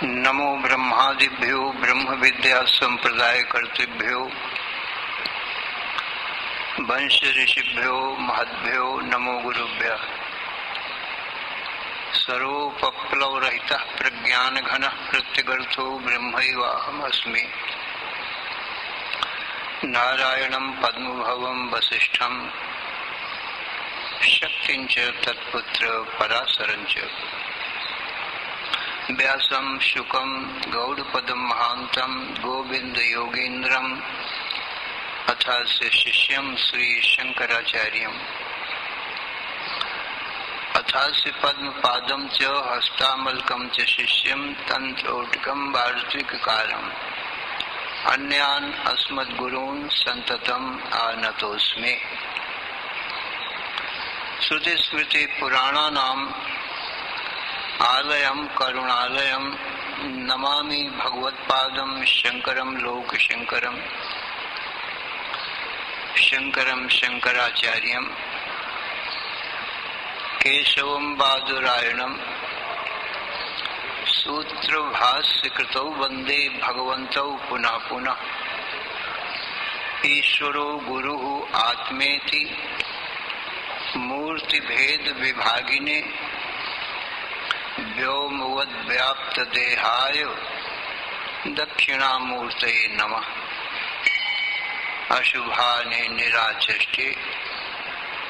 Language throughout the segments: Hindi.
नमो ब्रह्मादिभ्यो ब्रह्म विद्या संप्रदाय कर्तृभ्यो वंश ऋषिभ्यो महद्भ्यो नमो गुरुभ्यः। सर्वोपप्लवरहितः प्रज्ञानघनः प्रत्यगर्थो ब्रह्मैवाहमस्मि। नारायणं पद्मभवं वसिष्ठं शक्तिं च तत्पुत्र पराशरं च व्यासं शुकं गौडपदं महान्तं गोविंद योगीन्द्रं अथास्य शिष्यं श्री शंकराचार्यम् अथास्य पद्मपादं च हस्तामलकं च शिष्यं तंत्रोटकं वार्तिककारम् अन्यान् अस्मद्गुरून् सन्ततम् आनतोऽस्मि। श्रुतिस्मृति पुराणानाम् आलयं करुणालयं नमामि भगवत्पादं शंकरं लोकशंकरं शंकरं शंकराचार्यं केशवं बादरायणं सूत्रभाष्यकृतौ वन्दे भगवन्तौ पुनः पुनः। ईश्वरो गुरुः आत्मेति मूर्तिभेद विभागिने व्योमवद्व्याप्त देहाय दक्षिणामूर्तये नमः। अशुभानि निराचष्टे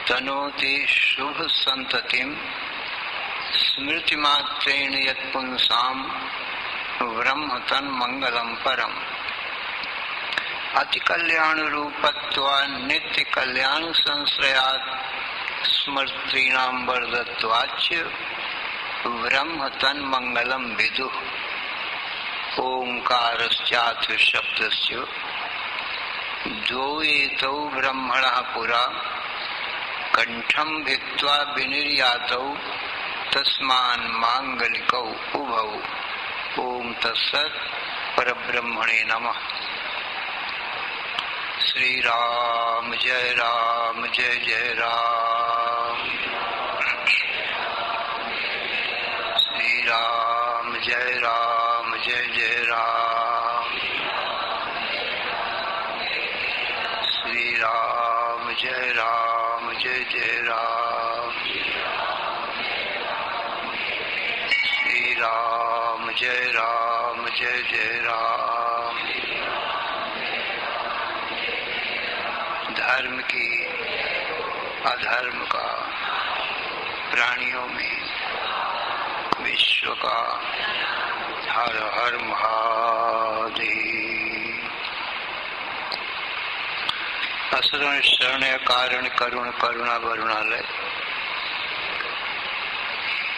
तनोति शुभ संततिं स्मृतिमात्रेण यत्पुंसां ब्रह्म तन्मंगलं परम्। अति कल्याण रूपत्वात् नित्य कल्याण संश्रयात् स्मृतीनां वर्धत्वाच्च ब्रह्म तन्मंगलं विदुः। ओंकारश्चाथ शब्दस्य द्वौ एतौ ब्रह्मणः पुरा कंठं भित्त्वा विनिर्यातौ तस्मान् मांगलिकौ उभौ। ओम तत्सत्। परब्रह्मणे नमः। श्री राम जय जय राम। श्री राम जय जय राम। श्री राम जय जय राम। श्री राम जय जय राम। धर्म की अधर्म का प्राणियों में विश्व का हर हर महादेव। असरण शरण कारण करुण करुणा वरुणालय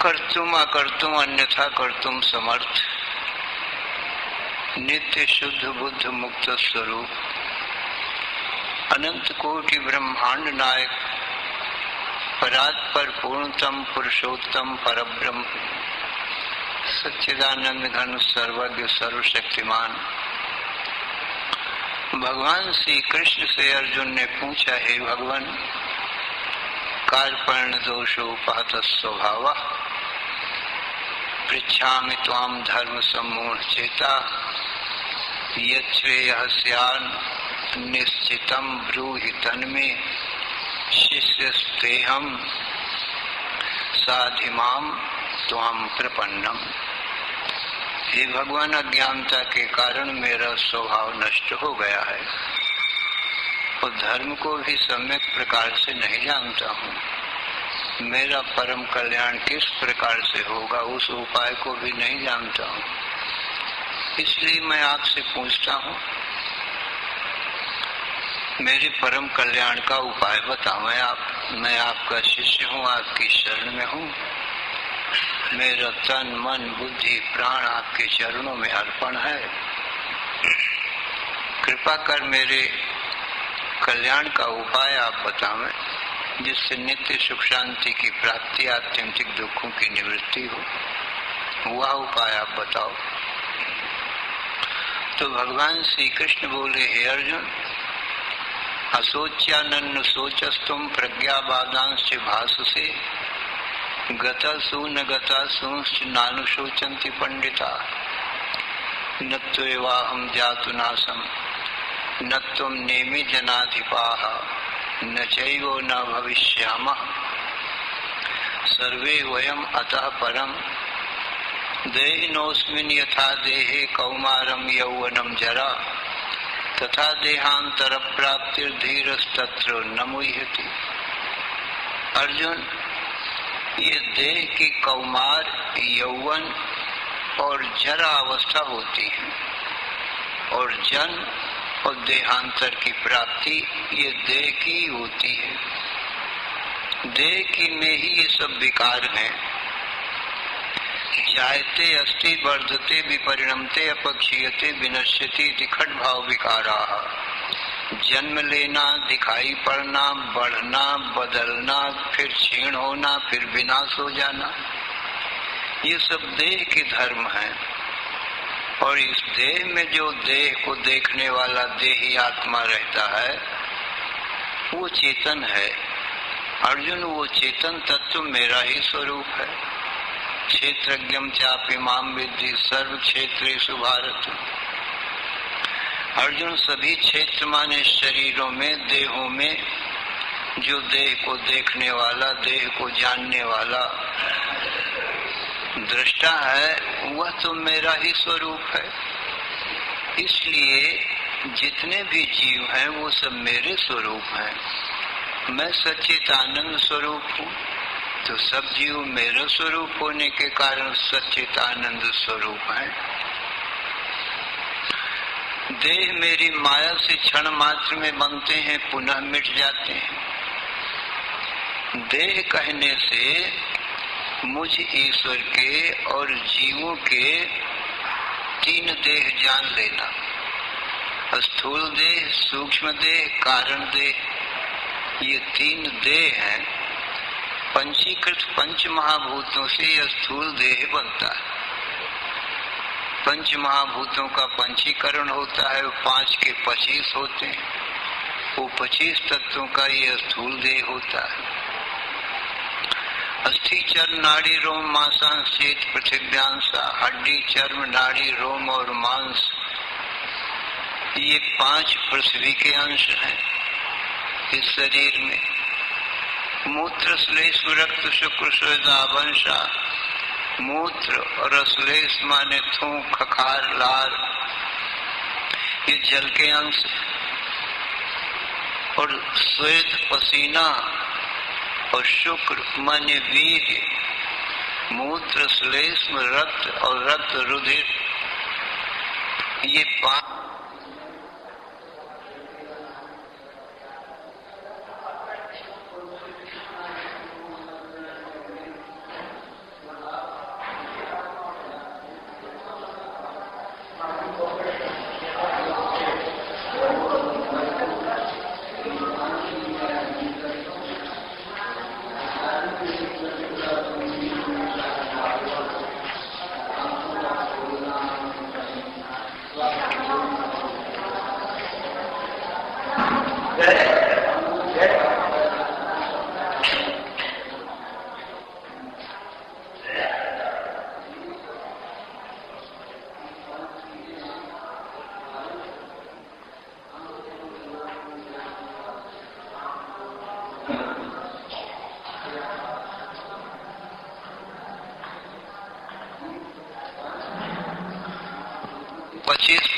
कर्तुम अकर्तुम अन्यथा कर्तुम समर्थ नित्य शुद्ध बुद्ध मुक्त स्वरूप अनंत कोटि ब्रह्मांड नायक परात्पर पूर्णतम पुरुषोत्तम परब्रह्म सच्चिदानंद घन सर्वज्ञ सर्वशक्तिमान भगवान श्री कृष्ण से अर्जुन ने पूछा, हे भगवान कार्पण्य दोषोपहत स्वभाव पृच्छामि त्वां धर्म सम्मूढ़ चेता यच्छ्रेयः स्यान् निश्चितं ब्रूहि तन्मे शिष्यस्तेहं साधिमां त्वां प्रपन्नम। हे भगवान अज्ञानता के कारण मेरा स्वभाव नष्ट हो गया है और धर्म को भी सम्यक प्रकार से नहीं जानता हूँ। मेरा परम कल्याण किस प्रकार से होगा उस उपाय को भी नहीं जानता हूँ। इसलिए मैं आपसे पूछता हूँ, मेरे परम कल्याण का उपाय बताओ। मैं आपका शिष्य हूँ, आपकी शरण में हूँ। मेरा तन मन बुद्धि प्राण आपके चरणों में अर्पण है। कृपा कर मेरे कल्याण का उपाय आप बतावें, जिससे नित्य सुख शांति की प्राप्ति, आत्यंतिक दुखों की निवृत्ति हो। वह उपाय आप बताओ। तो भगवान श्री कृष्ण बोले, हे अर्जुन असोच्यानन्न सोचस्तुम प्रज्ञावादांश्च भाससे गतासु न गतासु नानुशोचन्ति पंडिता। न त्वेवाहं जातु नासं न त्वं नेमि जनाधिपाः न चैव न भविष्यामः सर्वे वयम् अतः परम् देहिनोऽस्मिन् यथा देहे कौमारं यौवनं जरा तथा देहांतर प्राप्तिर्धीरस्तत्र न मुह्यति। अर्जुन, ये देह की कौमार, यौवन और जरा अवस्था होती है और जन्म और देहांतर की प्राप्ति ये देह की होती है। देह की में ही ये सब विकार हैं। जायते अस्ति वर्धते विपरिणमते अपक्षीयते विनश्यति दिखट भाव विकारा। जन्म लेना, दिखाई पड़ना, बढ़ना, बदलना, फिर क्षीण होना, फिर विनाश हो जाना, ये सब देह के धर्म हैं। और इस देह में जो देह को देखने वाला देही आत्मा रहता है वो चेतन है। अर्जुन, वो चेतन तत्व मेरा ही स्वरूप है। क्षेत्रज्ञं चापि मां विद्धि सर्व क्षेत्रेषु भारत। अर्जुन, सभी क्षेत्र माने शरीरों में, देहों में जो देह को देखने वाला, देह को जानने वाला दृष्टा है वह तो मेरा ही स्वरूप है। इसलिए जितने भी जीव हैं वो सब मेरे स्वरूप हैं। मैं सच्चिदानंद स्वरूप हूँ तो सब जीव मेरे स्वरूप होने के कारण सच्चिदानंद स्वरूप हैं। देह मेरी माया से क्षण मात्र में बनते हैं, पुनः मिट जाते हैं। देह कहने से मुझ ईश्वर के और जीवों के तीन देह जान लेना। स्थूल देह, सूक्ष्म देह, कारण देह, ये तीन देह हैं। पंचीकृत पंच महाभूतों से यह स्थूल देह बनता है। पंच महाभूतों का पंचीकरण होता है, 5 के 25 होते हैं। वो 25 तत्वों का ये स्थूल देह होता है। अस्थि चर्म नाड़ी रोम मांसांश चेत पृथिव्यांशा, हड्डी चर्म नाड़ी रोम और मांस, ये 5 पृथ्वी के अंश हैं इस शरीर में। मूत्र श्लेष रक्त शुक्र स्वेदा वंशा, मूत्र और श्लेष माने थूक, खखार, लार, ये जल के अंश। और स्वेद पसीना और शुक्र माने वीर्य, मूत्र श्लेष रक्त और रक्त रुधिर, ये 5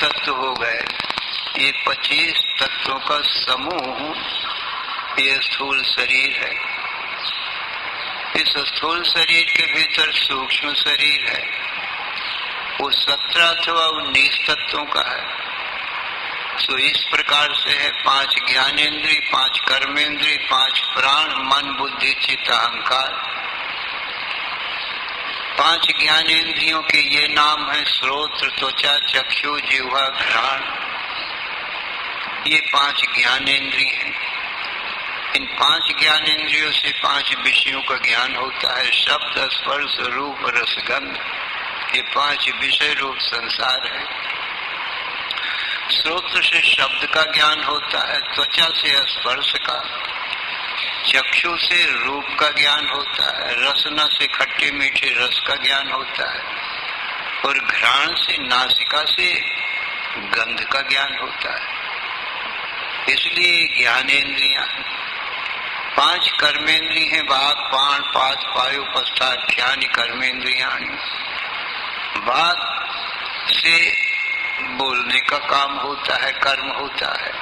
तत्व हो गए। ये 25 तत्वों का समूह ये स्थूल शरीर है। इस स्थूल शरीर के भीतर सूक्ष्म शरीर है, वो 17 अथवा 19 तत्वों का है। सो इस प्रकार से है 5 ज्ञानेंद्रिय, 5 कर्मेंद्रिय, 5 प्राण, मन, बुद्धि, चित्त, अहंकार। 5 ज्ञानेंद्रियों के ये नाम है श्रोत्र, त्वचा, चक्षु, जिह्वा, घ्राण। ये 5 ज्ञानेंद्रिय हैं। इन 5 ज्ञानेंद्रियों से 5 विषयों का ज्ञान होता है। शब्द, स्पर्श, रूप, रस, गंध, ये 5 विषय रूप संसार है। श्रोत्र से शब्द का ज्ञान होता है, त्वचा से स्पर्श का, चक्षु से रूप का ज्ञान होता है, रसना से खट्टे मीठे रस का ज्ञान होता है, और घ्राण से, नासिका से गंध का ज्ञान होता है। इसलिए ज्ञानेन्द्रियां 5 कर्मेंद्रिय हैं, वाक, प्राण, पाद, पायु, पश्चाख्यानि कर्मेंद्रियाणि। वाक से बोलने का काम होता है, कर्म होता है।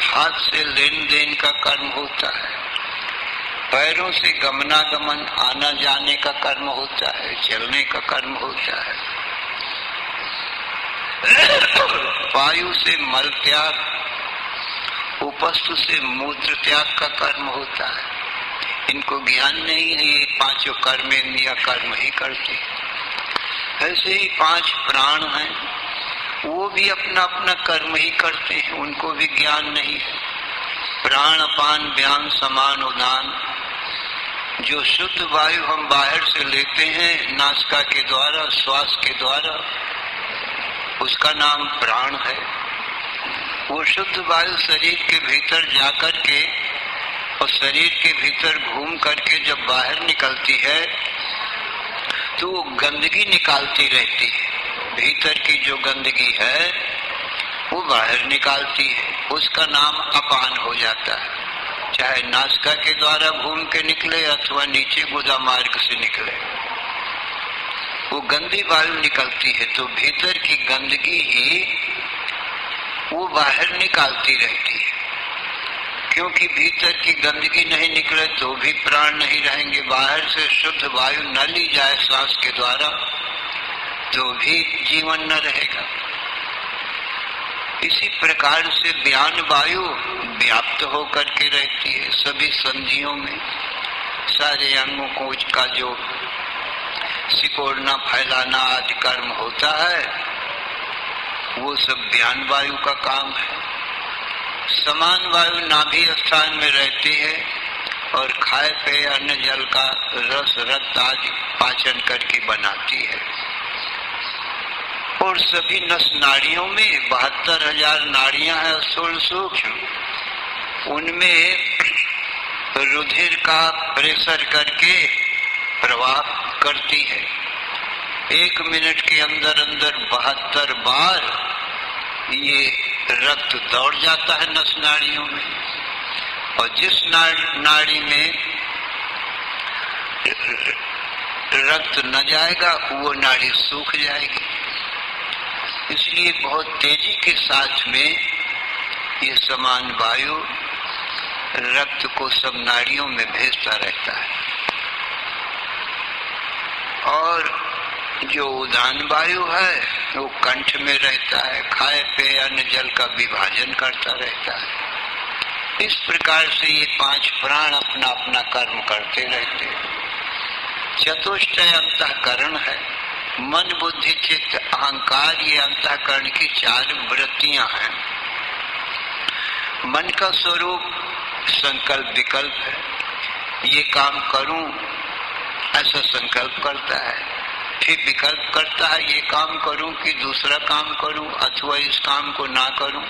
हाथ से लेन देन का कर्म होता है। पैरों से गमनागमन, आना जाने का कर्म होता है, चलने का कर्म होता है। वायु से मल त्याग, उपस्थ से मूत्र त्याग का कर्म होता है। इनको ज्ञान नहीं है, ये 5 कर्मेंद्रियां कर्म ही करती है। ऐसे ही 5 प्राण हैं, वो भी अपना अपना कर्म ही करते हैं, उनको भी ज्ञान नहीं है। प्राण अपान व्यान समान उदान, जो शुद्ध वायु हम बाहर से लेते हैं नासिका के द्वारा, श्वास के द्वारा, उसका नाम प्राण है। वो शुद्ध वायु शरीर के भीतर जाकर के और शरीर के भीतर घूम करके जब बाहर निकलती है तो वो गंदगी निकालती रहती है। भीतर की जो गंदगी है वो बाहर निकालती है, उसका नाम अपान हो जाता है। चाहे नासिका के द्वारा घूम के निकले अथवा नीचे गुदा मार्ग से निकले, वो गंदी वायु निकलती है। तो भीतर की गंदगी ही वो बाहर निकालती रहती है, क्योंकि भीतर की गंदगी नहीं निकले तो भी प्राण नहीं रहेंगे। बाहर से शुद्ध वायु न ली जाए सांस के द्वारा तो भी जीवन न रहेगा। इसी प्रकार से व्यान वायु व्याप्त होकर के रहती है सभी संधियों में। सारे अंगों को का जो सिकोड़ना, फैलाना आदि कर्म होता है वो सब व्यान वायु का काम है। समान वायु नाभि स्थान में रहती है और खाए पे अन्न जल का रस, रक्त आदि पाचन करके बनाती है। और सभी नस नाड़ियों में 72,000 नाड़ियां हैं स्थूल सूक्ष्म, उनमें रुधिर का प्रेशर करके प्रवाह करती है। 1 मिनट के अंदर अंदर 72 बार ये रक्त दौड़ जाता है नस नाड़ियों में। और जिस नाड़ी में रक्त न जाएगा वो नाड़ी सूख जाएगी। इसलिए बहुत तेजी के साथ में ये समान वायु रक्त को सब नाड़ियों में भेजता रहता है। और जो उदान वायु है वो कंठ में रहता है, खाए पे अन्न जल का विभाजन करता रहता है। इस प्रकार से ये 5 प्राण अपना अपना कर्म करते रहते हैं। चतुष्टय अंतःकरण है, मन बुद्धि चित्त अहंकार, ये अंतःकरण की 4 वृत्तियां हैं। मन का स्वरूप संकल्प विकल्प है, ये काम करूं ऐसा संकल्प करता है, फिर विकल्प करता है ये काम करूं कि दूसरा काम करूं अथवा इस काम को ना करूं,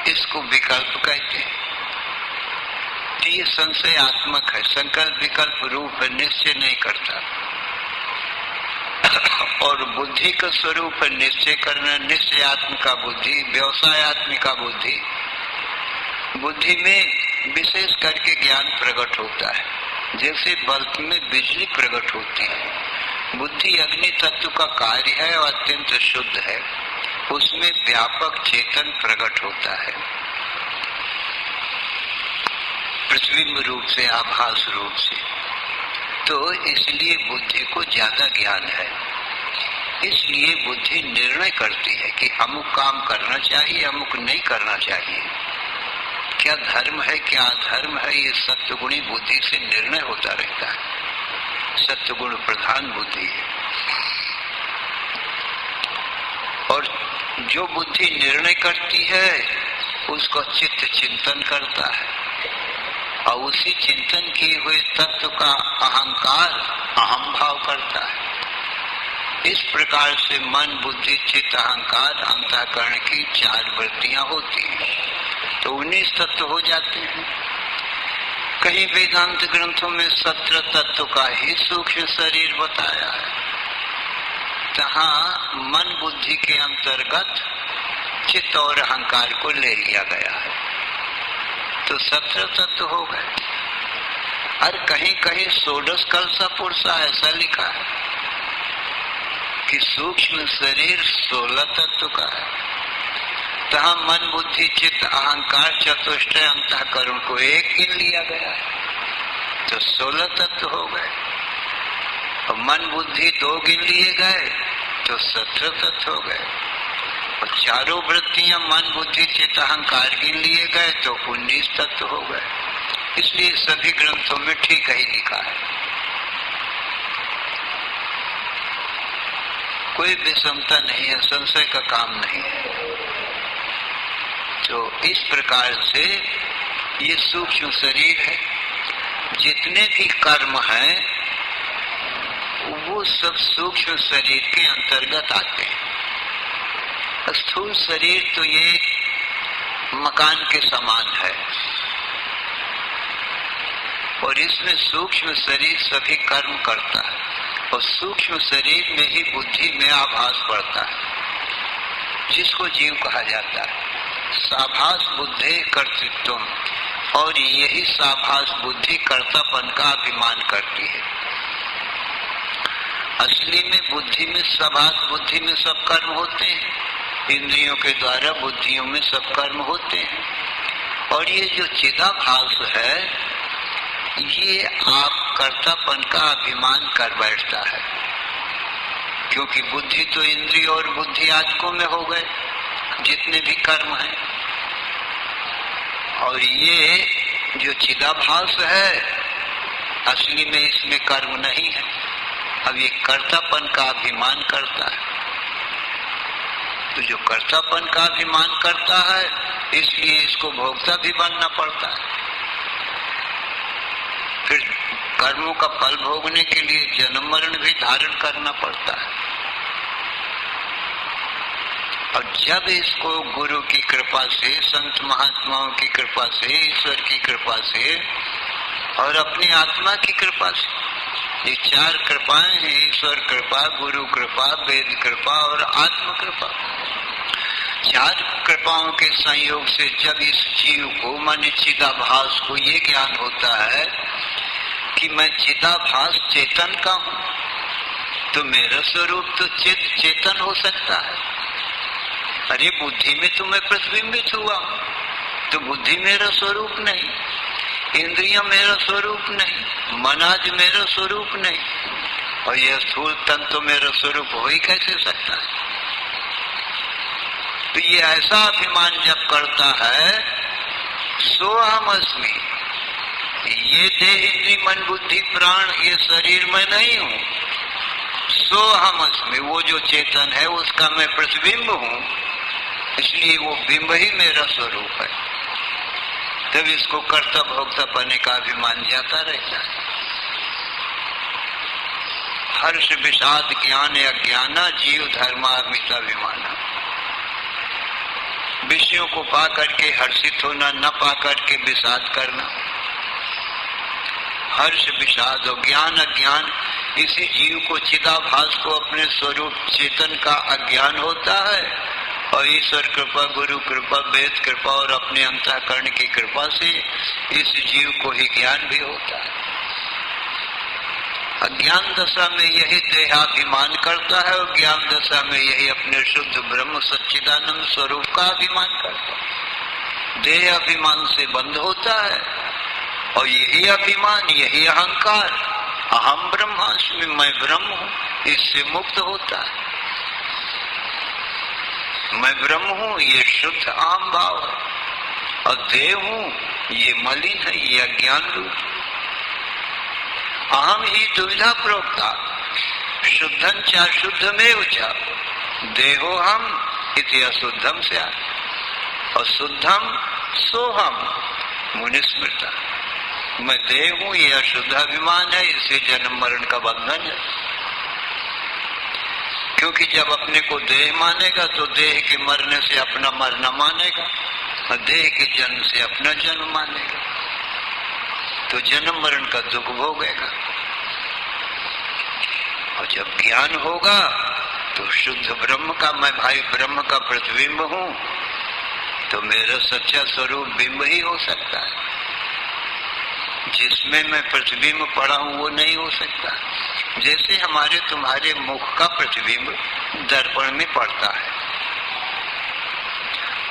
इसको विकल्प कहते हैं। ये संशयात्मक है, संकल्प विकल्प रूप है, निश्चय नहीं करता। और बुद्धि का स्वरूप है निश्चय करना, निश्चयात्मिका बुद्धि, व्यवसायत्मिका बुद्धि। बुद्धि में विशेष करके ज्ञान प्रकट होता है, जैसे बल्ब में बिजली प्रकट होती है। बुद्धि अग्नि तत्व का कार्य है और अत्यंत शुद्ध है, उसमें व्यापक चेतन प्रकट होता है, प्रतिबिंब रूप से, आभास रूप से। तो इसलिए बुद्धि को ज्यादा ज्ञान है। इसलिए बुद्धि निर्णय करती है कि अमुक काम करना चाहिए, अमुक नहीं करना चाहिए, क्या धर्म है क्या अधर्म है। ये सत्वगुणी बुद्धि से निर्णय होता रहता है। सत्वगुण प्रधान बुद्धि है। और जो बुद्धि निर्णय करती है उसको चित्त चिंतन करता है, और उसी चिंतन किए हुए तत्व का अहंकार अहम भाव करता है। इस प्रकार से मन बुद्धि चित्त अहंकार अंतःकरण की 4 वृत्तियां होती हैं, तो 19 तत्व हो जाते हैं। कहीं वेदांत ग्रंथों में 17 तत्व का ही सूक्ष्म शरीर बताया है, तहाँ मन बुद्धि के अंतर्गत चित्त और अहंकार को ले लिया गया है, तो 17 तत्व हो गए। और कहीं कहीं षोडश कलसा पुरुषा ऐसा लिखा है कि सूक्ष्म शरीर 16 तत्व का है। तहाँ मन बुद्धि चित्त अहंकार चतुष्टय अंतःकरण को एक गिन लिया गया है, तो 16 तत्व हो गए। और मन बुद्धि 2 गिन लिए गए तो 17 तत्व हो गए। और चारों वृत्तियां मन बुद्धि चित्त अहंकार गिन लिए गए तो 19 तत्व हो गए। इसलिए सभी ग्रंथों में ठीक ही लिखा है, कोई विषमता नहीं है, संशय का काम नहीं है। तो इस प्रकार से ये सूक्ष्म शरीर है, जितने भी कर्म हैं वो सब सूक्ष्म शरीर के अंतर्गत आते हैं। स्थूल शरीर तो ये मकान के समान है, और इसमें सूक्ष्म शरीर सभी कर्म करता है, और सूक्ष्म शरीर में ही बुद्धि में आभास बढ़ता है, जिसको जीव कहा जाता है। साभास बुद्धि कर्तृत्व, और यही साभास बुद्धि कर्तापन का अभिमान करती है। असली में बुद्धि में साभास बुद्धि में सब कर्म होते हैं, इंद्रियों के द्वारा बुद्धियों में सब कर्म होते हैं। और ये जो चिदाभास है ये आप कर्तापन का अभिमान कर बैठता है, क्योंकि बुद्धि तो इंद्रिय और बुद्धि आदकों में हो गए जितने भी कर्म हैं। और ये जो चिदाभास है असली में इसमें कर्म नहीं है। अब ये कर्तापन का अभिमान करता है, तो जो कर्तापन का अभिमान करता है इसलिए इसको भोक्ता भी बनना पड़ता है। फिर कर्मों का फल भोगने के लिए जन्म मरण भी धारण करना पड़ता है। और जब इसको गुरु की कृपा से, संत महात्माओं की कृपा से, ईश्वर की कृपा से और अपनी आत्मा की कृपा से, ये 4 कृपाएं हैं, ईश्वर कृपा, गुरु कृपा, वेद कृपा और आत्म कृपा। 4 कृपाओं के संयोग से जब इस जीव को माने चिदाभास को ये ज्ञान होता है कि मैं चिदाभास चेतन का हूँ, तो मेरा स्वरूप तो चेतन हो सकता है। अरे बुद्धि में तो मैं प्रतिबिंबित हुआ हूँ, तो बुद्धि मेरा स्वरूप नहीं, इंद्रिय मेरा स्वरूप नहीं, मन आज मेरा स्वरूप नहीं, और यह स्थूल तन तो मेरा स्वरूप हो ही कैसे सकता है। तो ये ऐसा अभिमान जब करता है सोहम अस्मि, ये देह इंद्रिय मन बुद्धि प्राण ये शरीर में नहीं हूँ, सोहम अस्मि, वो जो चेतन है उसका मैं प्रतिबिंब हूँ, इसलिए वो बिंब ही मेरा स्वरूप है। तब इसको कर्ता भोक्ता पाने का अभिमान जाता रहता है। हर्ष विषाद ज्ञान अज्ञाना जीव धर्माभिमाना, विषयों को पा करके हर्षित होना, न पा करके विषाद करना। हर्ष विषाद और ज्ञान अज्ञान, इसी जीव को चिदाभास को अपने स्वरूप चेतन का अज्ञान होता है, और ईश्वर कृपा, गुरु कृपा, वेद कृपा और अपने अंतःकरण की कृपा से इस जीव को ही ज्ञान भी होता है। अज्ञान दशा में यही देहाभिमान करता है, और ज्ञान दशा में यही अपने शुद्ध ब्रह्म सच्चिदानंद स्वरूप का अभिमान करता है। देह अभिमान से बंद होता है, और यही अभिमान, यही अहंकार, अहम ब्रह्मास्मि, मैं ब्रह्म हूँ, इससे मुक्त होता है। मैं ब्रह्म हूँ, ये शुद्ध आम भाव है, और देह हूँ ये मलिन है, ये अज्ञान रूप। अहम ही दुविधा प्रोक्ता शुद्धं च शुद्धमेव च देहो हम इति अशुद्धम स्यात्, और शुद्धम सोहम मुनिस्मृता, मैं देह हूँ ये अशुद्ध अभिमान है, इससे जन्म मरण का बंधन है। क्योंकि जब अपने को देह मानेगा तो देह के मरने से अपना मरना मानेगा, और देह के जन्म से अपना जन्म मानेगा, तो जन्म मरण का दुख भोगेगा। और जब ज्ञान होगा तो शुद्ध ब्रह्म का मैं भाई ब्रह्म का प्रतिबिंब हूं, तो मेरा सच्चा स्वरूप बिंब ही हो सकता है। जिसमें मैं प्रतिबिंब पड़ा हूं वो नहीं हो सकता। जैसे हमारे तुम्हारे मुख का प्रतिबिंब दर्पण में पड़ता है,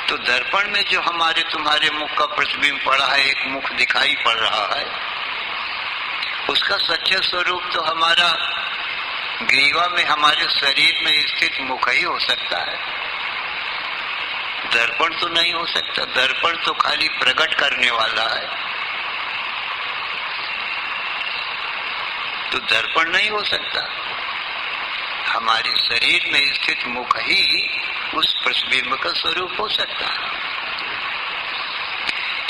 तो दर्पण में जो हमारे तुम्हारे मुख का प्रतिबिंब पड़ा है, एक मुख दिखाई पड़ रहा है, उसका सच्चा स्वरूप तो हमारा ग्रीवा में हमारे शरीर में स्थित मुख ही हो सकता है। दर्पण तो नहीं हो सकता। दर्पण तो खाली प्रकट करने वाला है, तो दर्पण नहीं हो सकता। हमारे शरीर में स्थित मुख ही उस प्रतिबिंब का स्वरूप हो सकता है।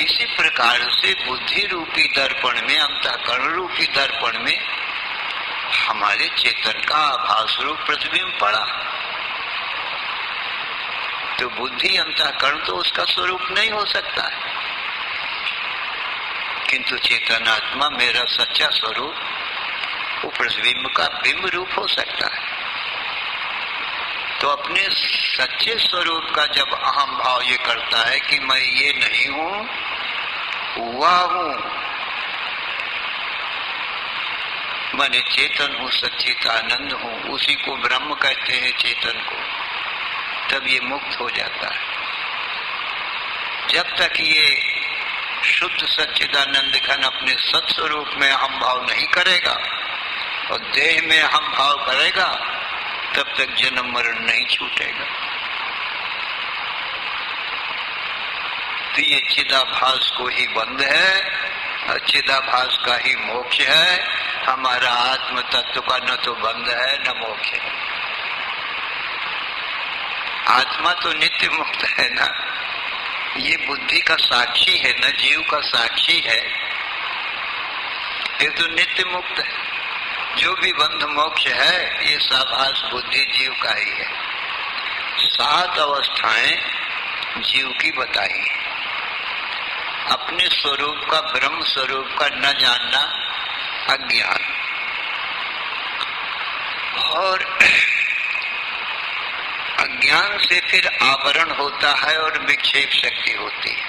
इसी प्रकार से बुद्धि रूपी दर्पण में, अंतःकरण रूपी दर्पण में हमारे चेतन का आभास रूप प्रतिबिंब पड़ा, तो बुद्धि अंतःकरण तो उसका स्वरूप नहीं हो सकता है, किंतु चेतनात्मा मेरा सच्चा स्वरूप वो प्रतिबिंब का बिंब रूप हो सकता है। तो अपने सच्चे स्वरूप का जब अहम भाव ये करता है कि मैं ये नहीं हूं, वह हूं, मैंने चेतन हूं, सच्चिदानंद हूं, उसी को ब्रह्म कहते हैं चेतन को, तब ये मुक्त हो जाता है। जब तक ये शुद्ध सच्चिदानंद घन अपने सत्स्वरूप में अहम भाव नहीं करेगा और देह में अहम भाव करेगा, तब तक जन्म मरण नहीं छूटेगा। तो ये चिदाभास को ही बंध है और चिदाभास का ही मोक्ष है। हमारा आत्म तत्व का न तो बंध है न मोक्ष है। आत्मा तो नित्य मुक्त है ना, ये बुद्धि का साक्षी है ना, जीव का साक्षी है, ये तो नित्य मुक्त है। जो भी बंध मोक्ष है ये साभास बुद्धि जीव का ही है। 7 अवस्थाएं जीव की बताई है। अपने स्वरूप का, ब्रह्म स्वरूप का न जानना अज्ञान, और अज्ञान से फिर आवरण होता है और विक्षेप शक्ति होती है।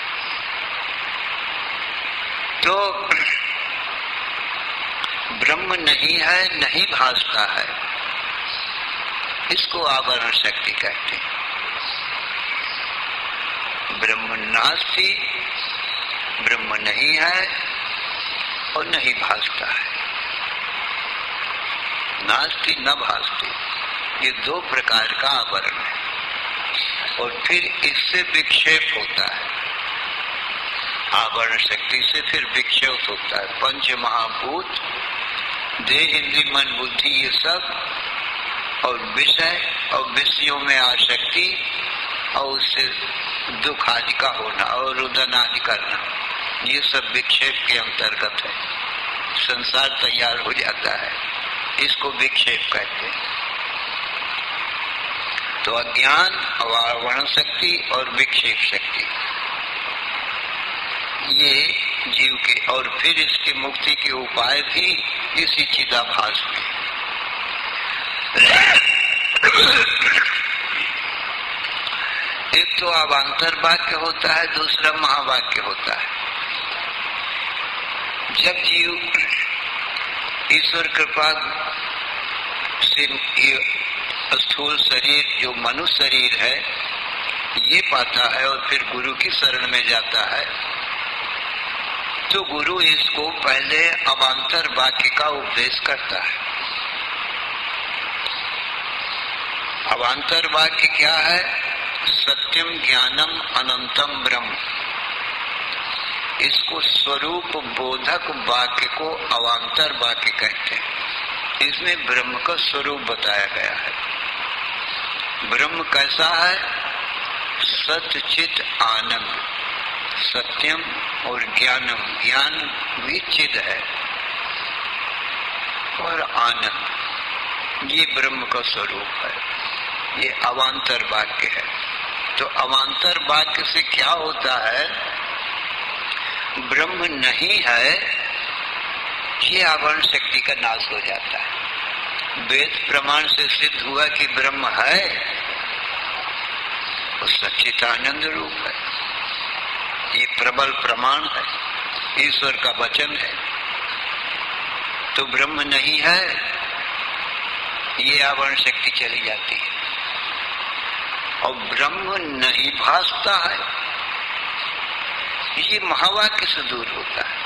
तो ब्रह्म नहीं है, नहीं भासता है, इसको आवरण शक्ति कहते हैं। ब्रह्म नास्ति, ब्रह्म नहीं है और नहीं भासता है। नास्ति न भासती, ये 2 प्रकार का आवरण है। और फिर इससे विक्षेप होता है, आवरण शक्ति से फिर विक्षेप होता है। 5 महाभूत, देह, इंद्रिय, मन, बुद्धि, ये सब, और विषय और विषयों में आसक्ति, और उससे दुख आदि का होना और रुदन आदि करना, ये सब विक्षेप के अंतर्गत है। संसार तैयार हो जाता है, इसको विक्षेप कहते हैं। तो अज्ञान, आवरण शक्ति और विक्षेप शक्ति, ये जीव के, और फिर इसकी मुक्ति के उपाय भी इसी चिदाभास में। एक तो अवान्तर वाक्य होता है, दूसरा महावाक्य होता है। जब जीव ईश्वर कृपा से ये स्थूल शरीर जो मनुष्य शरीर है ये पाता है और फिर गुरु की शरण में जाता है, तो गुरु इसको पहले अवान्तर वाक्य का उपदेश करता है। अवान्तर वाक्य क्या है? सत्यम ज्ञानम अनंतम ब्रह्म। इसको स्वरूप बोधक वाक्य को अवान्तर वाक्य कहते हैं। इसमें ब्रह्म का स्वरूप बताया गया है। ब्रह्म कैसा है? सत्य चित आनंद, सत्यम और ज्ञानम, ज्ञान भी चिद है और आनंद, ये ब्रह्म का स्वरूप है। ये अवान्तर वाक्य है। तो अवान्तर वाक्य से क्या होता है? ब्रह्म नहीं है, ये आवरण शक्ति का नाश हो जाता है। वेद प्रमाण से सिद्ध हुआ कि ब्रह्म है, वो सच्चिदानंद रूप है। ये प्रबल प्रमाण है, ईश्वर का वचन है। तो ब्रह्म नहीं है, ये आवरण शक्ति चली जाती है। और ब्रह्म नहीं भासता है, ये महावाक्य से दूर होता है।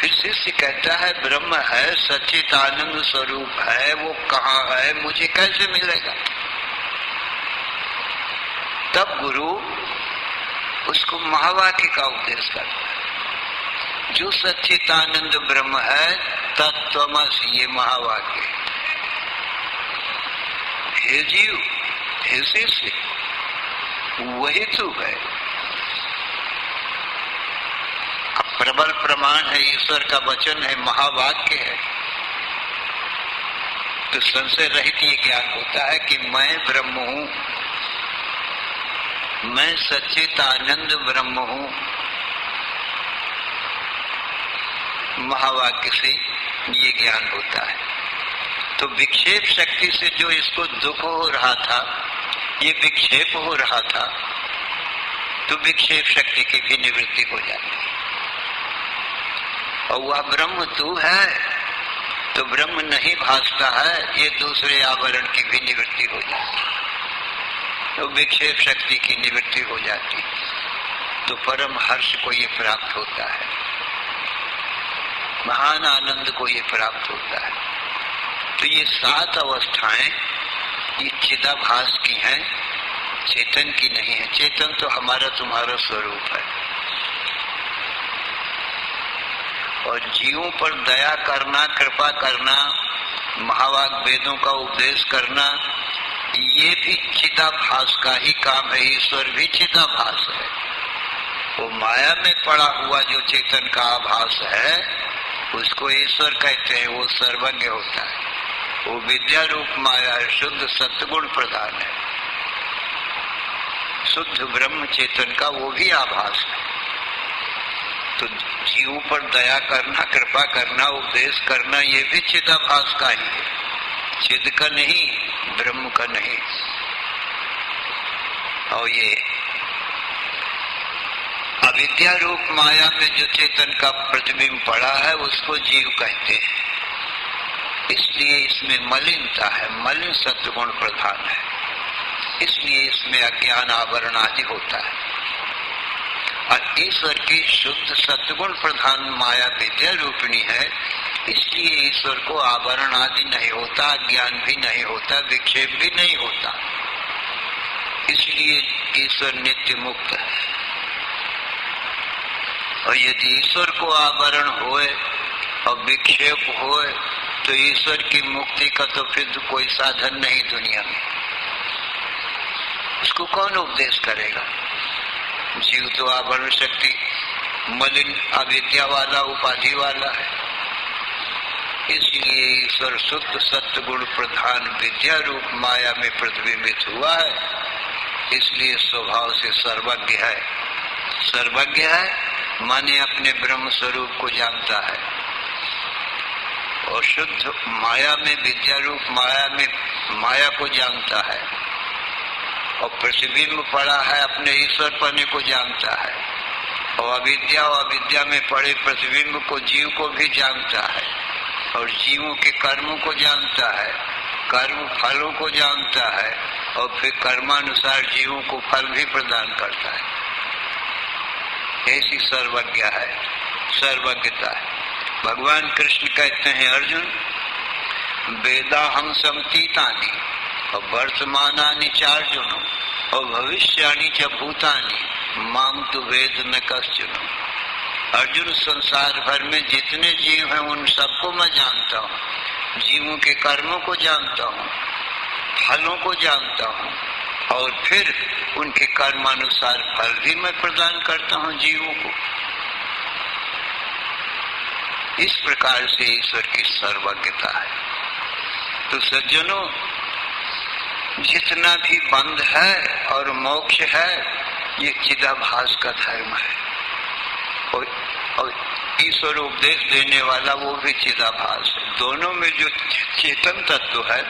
फिर शिष्य कहता है ब्रह्म है, सच्चिदानंद स्वरूप है, वो कहाँ है, मुझे कैसे मिलेगा? तब गुरु उसको महावाक्य का उपदेश करता है। जो सच्चिदानंद ब्रह्म है, तत्त्वमसि, ये महावाक्य। हे जीव, हे शिष्य, वही तू है। प्रबल प्रमाण है, ईश्वर का वचन है, महावाक्य है। तो संशय रहित ये ज्ञान होता है कि मैं ब्रह्म हूं, मैं सच्चिदानंद ब्रह्म हूं। महावाक्य से ये ज्ञान होता है। तो विक्षेप शक्ति से जो इसको दुख हो रहा था, ये विक्षेप हो रहा था, तो विक्षेप शक्ति की भी निवृत्ति हो जाती है। और वह ब्रह्म तू है, तो ब्रह्म नहीं भासता है, ये दूसरे आवरण की भी निवृत्ति हो जाती है। तो विक्षेप शक्ति की निवृत्ति हो जाती, तो परम हर्ष को ये प्राप्त होता है, महान आनंद को ये प्राप्त होता है। तो ये 7 अवस्थाएं ये चिदाभास की हैं, चेतन की नहीं है। चेतन तो हमारा तुम्हारा स्वरूप है। और जीवों पर दया करना, कृपा करना, महावाक्य वेदों का उपदेश करना, ये भी चिदाभास का ही काम है। ईश्वर भी चिदाभास है। वो माया में पड़ा हुआ जो चेतन का आभास है, उसको ईश्वर कहते हैं। वो सर्वज्ञ होता है, वो विद्या रूप माया है, शुद्ध सत्गुण प्रधान है। शुद्ध ब्रह्म चेतन का वो भी आभास है। तो जीवों पर दया करना, कृपा करना, उपदेश करना, ये भी चिदाभास का ही है, चिद का नहीं, ब्रह्म का नहीं। और ये अविद्या रूप माया में जो चेतन का प्रतिबिंब पड़ा है, उसको जीव कहते हैं। इसलिए इसमें मलिनता है, मलिन सत्वगुण प्रधान है, इसलिए इसमें अज्ञान आवरण आदि होता है। और ईश्वर की शुद्ध सत्वगुण प्रधान माया विद्या रूपिणी है, इसलिए ईश्वर को आवरण आदि नहीं होता, ज्ञान भी नहीं होता, विक्षेप भी नहीं होता। इसलिए ईश्वर नित्य मुक्त है। और यदि ईश्वर को आवरण होए और विक्षेप होए, तो ईश्वर की मुक्ति का तो फिर कोई साधन नहीं दुनिया में। उसको कौन उपदेश करेगा? जीव तो आवरण शक्ति मलिन अविद्या वाला, उपाधि वाला है। इसलिए ईश्वर शुद्ध सत्य गुण प्रधान विद्या रूप माया में प्रतिबिंबित हुआ है, इसलिए स्वभाव से सर्वज्ञ है। सर्वज्ञ है माने अपने ब्रह्म स्वरूप को जानता है, और शुद्ध माया में विद्या रूप माया में माया को जानता है, और प्रतिबिंब पड़ा है अपने ईश्वर पने को जानता है, और अविद्या में पड़े प्रतिबिंब को जीव को भी जानता है, और जीवों के कर्मों को जानता है, कर्म फलों को जानता है, और फिर कर्मानुसार जीवों को फल भी प्रदान करता है। ऐसी सर्वज्ञ है, सर्वज्ञता है। भगवान कृष्ण कहते हैं अर्जुन, वेदाहं समतीतानि और वर्तमानानि चार्जुन और भविष्यानि च भूतानि माम तु वेद न कश्चन। अर्जुन, संसार भर में जितने जीव हैं उन सबको मैं जानता हूँ, जीवों के कर्मों को जानता हूँ, फलों को जानता हूँ, और फिर उनके कर्मानुसार फल भी मैं प्रदान करता हूँ जीवों को। इस प्रकार से ईश्वर की सर्वज्ञता है। तो सज्जनों, जितना भी बंध है और मोक्ष है, ये चिदाभास का धर्म है। और ईश्वर उपदेश देने वाला वो भी चिदाभास है। दोनों में जो चेतन तत्व है,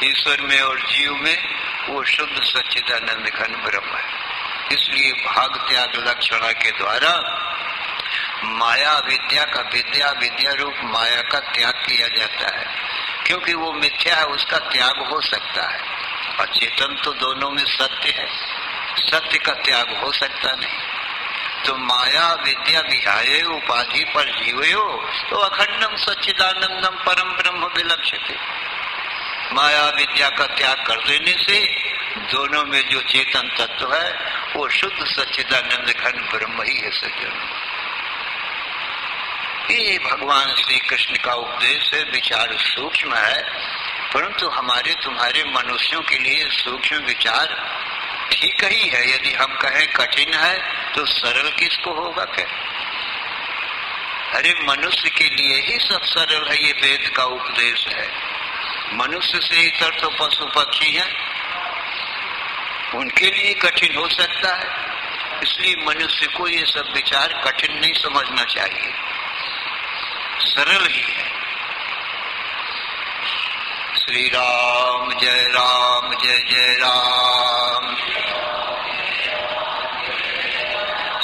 ईश्वर में और जीव में, वो शुद्ध सच्चिदानंद घन ब्रह्म है। इसलिए भाग त्याग लक्षणा के द्वारा माया विद्या का विद्या रूप माया का त्याग किया जाता है, क्योंकि वो मिथ्या है, उसका त्याग हो सकता है। और चेतन तो दोनों में सत्य है, सत्य का त्याग हो सकता नहीं। तो माया विद्या विहाय उपाधि पर जीवयो तो अखंडम सच्चिदानंदम परम ब्रह्म विलक्षते। माया विद्या का त्याग कर देने से दोनों में जो चेतन तत्व है वो शुद्ध सच्चिदानंद घन ब्रह्म ही है। सज्जन, ये भगवान श्री कृष्ण का उपदेश है। विचार सूक्ष्म है, परंतु हमारे तुम्हारे मनुष्यों के लिए सूक्ष्म विचार ठीक ही है। यदि हम कहें कठिन है तो सरल किसको होगा? क्या अरे मनुष्य के लिए ही सब सरल है, ये वेद का उपदेश है। मनुष्य से इतर तो पशु पक्षी हैं, उनके लिए कठिन हो सकता है। इसलिए मनुष्य को ये सब विचार कठिन नहीं समझना चाहिए, सरल ही है। श्री राम जय जय राम,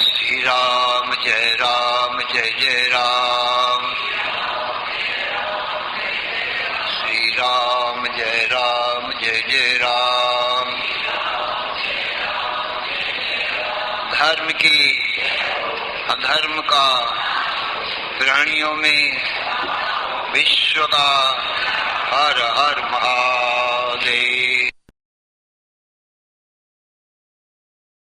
श्री राम जय जय राम, श्री राम जय जय राम। धर्म की अधर्म का प्राणियों में विश्व का हर हर महादेव।